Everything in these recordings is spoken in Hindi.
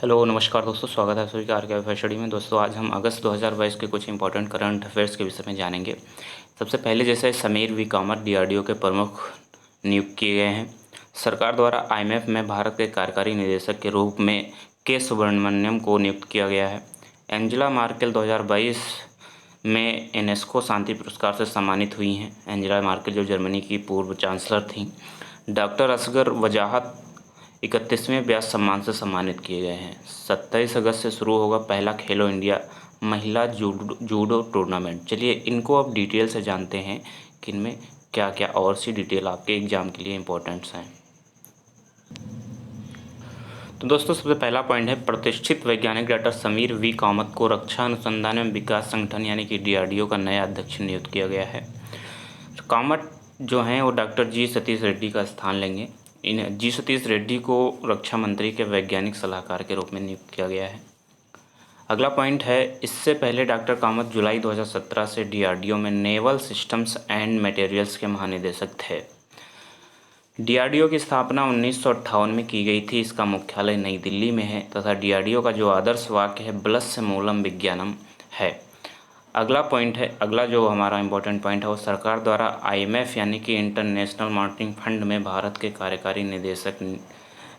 हेलो नमस्कार दोस्तों, स्वागत है सभी का आर के स्टडी में। दोस्तों आज हम अगस्त 2022 के कुछ इंपॉर्टेंट करंट अफेयर्स के विषय में जानेंगे। सबसे पहले जैसे समीर वी कामत डीआरडीओ के प्रमुख नियुक्त किए गए हैं। सरकार द्वारा आईएमएफ में भारत के कार्यकारी निदेशक के रूप में के सुब्रमण्यम को नियुक्त किया गया है। एंजेला मार्केल 2022 में यूनेस्को शांति पुरस्कार से सम्मानित हुई हैं। एंजेला मार्केल जो जर्मनी की पूर्व चांसलर थीं। डॉक्टर असगर वजाहत 31वें व्यास सम्मान से सम्मानित किए गए हैं। 27 अगस्त से शुरू होगा पहला खेलो इंडिया महिला जूडो टूर्नामेंट। चलिए इनको अब डिटेल से जानते हैं कि इनमें क्या क्या और सी डिटेल आपके एग्जाम के लिए इम्पोर्टेंट्स हैं। तो दोस्तों सबसे पहला पॉइंट है, प्रतिष्ठित वैज्ञानिक डॉक्टर समीर वी कामत को रक्षा अनुसंधान एवं विकास संगठन यानी कि डीआरडीओ का नया अध्यक्ष नियुक्त किया गया है। कामत जो हैं वो डॉक्टर जी सतीश रेड्डी का स्थान लेंगे। इन जी सतीश रेड्डी को रक्षा मंत्री के वैज्ञानिक सलाहकार के रूप में नियुक्त किया गया है। अगला पॉइंट है, इससे पहले डॉक्टर कामत जुलाई 2017 से डीआरडीओ में नेवल सिस्टम्स एंड मटेरियल्स के महानिदेशक थे। डीआरडीओ की स्थापना 1958 में की गई थी। इसका मुख्यालय नई दिल्ली में है तथा डीआरडीओ का जो आदर्श वाक्य है बलस्य मूलम विज्ञानम है। अगला जो हमारा इम्पोर्टेंट पॉइंट है वो सरकार द्वारा आईएमएफ यानी कि इंटरनेशनल मॉनिटरिंग फंड में भारत के कार्यकारी निदेशक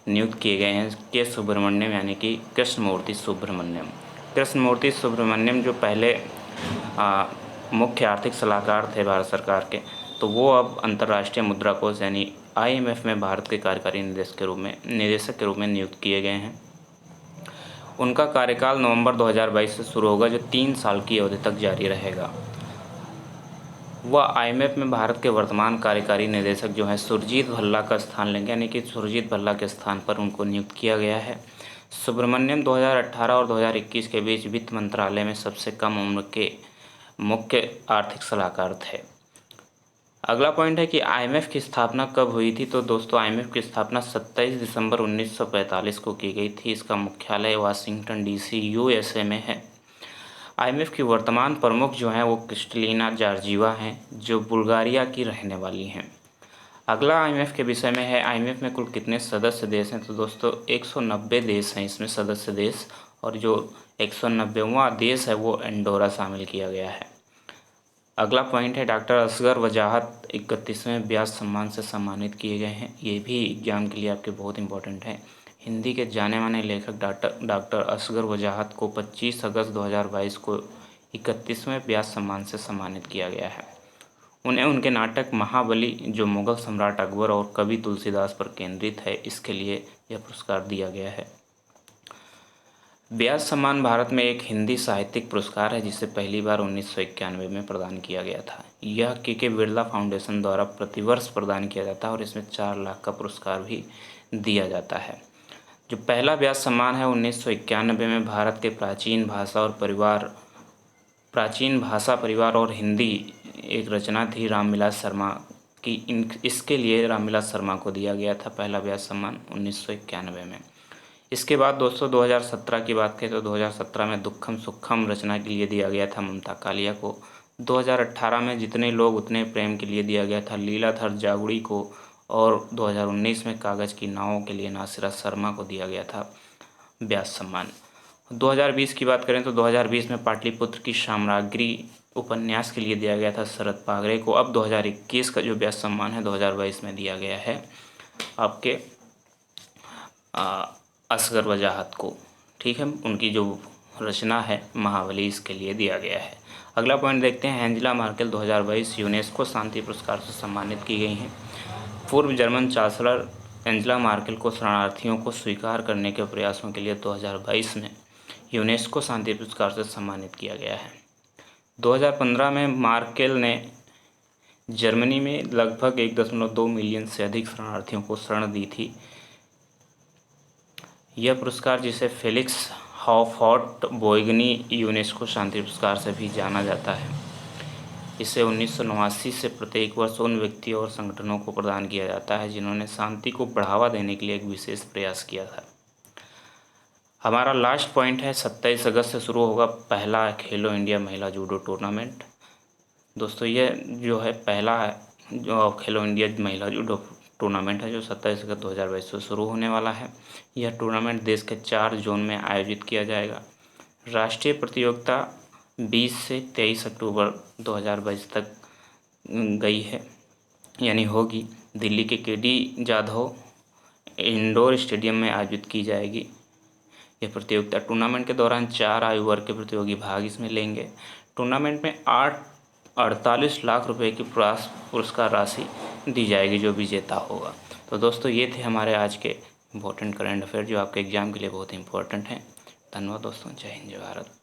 नियुक्त किए गए हैं के सुब्रमण्यम यानी कि कृष्णमूर्ति सुब्रमण्यम। कृष्णमूर्ति सुब्रमण्यम जो पहले मुख्य आर्थिक सलाहकार थे भारत सरकार के, तो वो अब अंतर्राष्ट्रीय मुद्रा कोष यानी आईएमएफ में भारत के कार्यकारी निदेशक के रूप में नियुक्त किए गए हैं। उनका कार्यकाल नवंबर 2022 से शुरू होगा जो 3 साल की अवधि तक जारी रहेगा। वह आईएमएफ में भारत के वर्तमान कार्यकारी निदेशक जो हैं सुरजीत भल्ला का स्थान लेंगे यानी कि सुरजीत भल्ला के स्थान पर उनको नियुक्त किया गया है। सुब्रमण्यम 2018 और 2021 के बीच वित्त मंत्रालय में सबसे कम उम्र के मुख्य आर्थिक सलाहकार थे। अगला पॉइंट है कि आईएमएफ की स्थापना कब हुई थी। तो दोस्तों आईएमएफ की स्थापना 27 दिसंबर 1945 को की गई थी। इसका मुख्यालय वाशिंगटन डीसी यूएसए में है। आईएमएफ की वर्तमान प्रमुख जो हैं वो क्रिस्टलिना जॉर्जिवा हैं जो बुल्गारिया की रहने वाली हैं। अगला आईएमएफ के विषय में है, आईएमएफ में कुल कितने सदस्य देश हैं। तो दोस्तों 190 देश हैं इसमें सदस्य देश, और जो 190वां देश है वो एंडोरा शामिल किया गया है। अगला पॉइंट है, डॉक्टर असगर वजाहत 31वें व्यास सम्मान से सम्मानित किए गए हैं। ये भी एग्जाम के लिए आपके बहुत इंपॉर्टेंट है। हिंदी के जाने माने लेखक डॉक्टर असगर वजाहत को 25 अगस्त 2022 को 31वें व्यास सम्मान से सम्मानित किया गया है। उन्हें उनके नाटक महाबली जो मुगल सम्राट अकबर और कवि तुलसीदास पर केंद्रित है, इसके लिए यह पुरस्कार दिया गया है। व्यास सम्मान भारत में एक हिंदी साहित्यिक पुरस्कार है जिसे पहली बार 1991 में प्रदान किया गया था। यह के बिरला फाउंडेशन द्वारा प्रतिवर्ष प्रदान किया जाता है और इसमें 4 लाख का पुरस्कार भी दिया जाता है। जो पहला व्यास सम्मान है 1991 में भारत के प्राचीन भाषा परिवार और हिंदी एक रचना थी रामविलास शर्मा की। इसके लिए रामविलास शर्मा को दिया गया था पहला व्यास सम्मान 1991 में। इसके बाद दोस्तों 2017 की बात करें तो 2017 में दुक्खम सुक्खम रचना के लिए दिया गया था ममता कालिया को। 2018 में जितने लोग उतने प्रेम के लिए दिया गया था लीलाधर जागुड़ी को, और 2019 में कागज़ की नावों के लिए नासिरा शर्मा को दिया गया था व्यास सम्मान। 2020 की बात करें तो 2020 में पाटलिपुत्र की साम्राज्ञी उपन्यास के लिए दिया गया था शरद पागरे को। अब 2021 का जो व्यास सम्मान है 2022 में दिया गया है आपके असगर वजाहत को। ठीक है, उनकी जो रचना है महाबली इसके लिए दिया गया है। अगला पॉइंट देखते हैं, एंजेला मार्केल 2022 यूनेस्को शांति पुरस्कार से सम्मानित की गई हैं। पूर्व जर्मन चांसलर एंजेला मार्केल को शरणार्थियों को स्वीकार करने के प्रयासों के लिए 2022 में यूनेस्को शांति पुरस्कार से सम्मानित किया गया है। 2015 में मार्केल ने जर्मनी में लगभग 1.2 मिलियन से अधिक शरणार्थियों को शरण दी थी। यह पुरस्कार जिसे फेलिक्स हॉफहॉट बोइगनी यूनेस्को शांति पुरस्कार से भी जाना जाता है, इसे 1989 से प्रत्येक वर्ष उन व्यक्तियों और संगठनों को प्रदान किया जाता है जिन्होंने शांति को बढ़ावा देने के लिए एक विशेष प्रयास किया था। हमारा लास्ट पॉइंट है, 27 अगस्त से शुरू होगा पहला खेलो इंडिया महिला जूडो टूर्नामेंट। दोस्तों ये जो है पहला जो खेलो इंडिया महिला जूडो टूर्नामेंट है जो 27 अगस्त 2022 से शुरू होने वाला है। यह टूर्नामेंट देश के 4 जोन में आयोजित किया जाएगा। राष्ट्रीय प्रतियोगिता 20 से 23 अक्टूबर 2022 तक गई है, यानी होगी। दिल्ली के केडी जाधव इंडोर स्टेडियम में आयोजित की जाएगी यह प्रतियोगिता। टूर्नामेंट के दौरान 4 आयु वर्ग के प्रतियोगी भाग इसमें लेंगे। टूर्नामेंट में 48 लाख रुपए की पुरस्कार राशि दी जाएगी जो विजेता होगा। तो दोस्तों ये थे हमारे आज के इम्पोर्टेंट करंट अफेयर जो आपके एग्जाम के लिए बहुत इंपॉर्टेंट हैं। धन्यवाद दोस्तों। जय हिंद, जय भारत।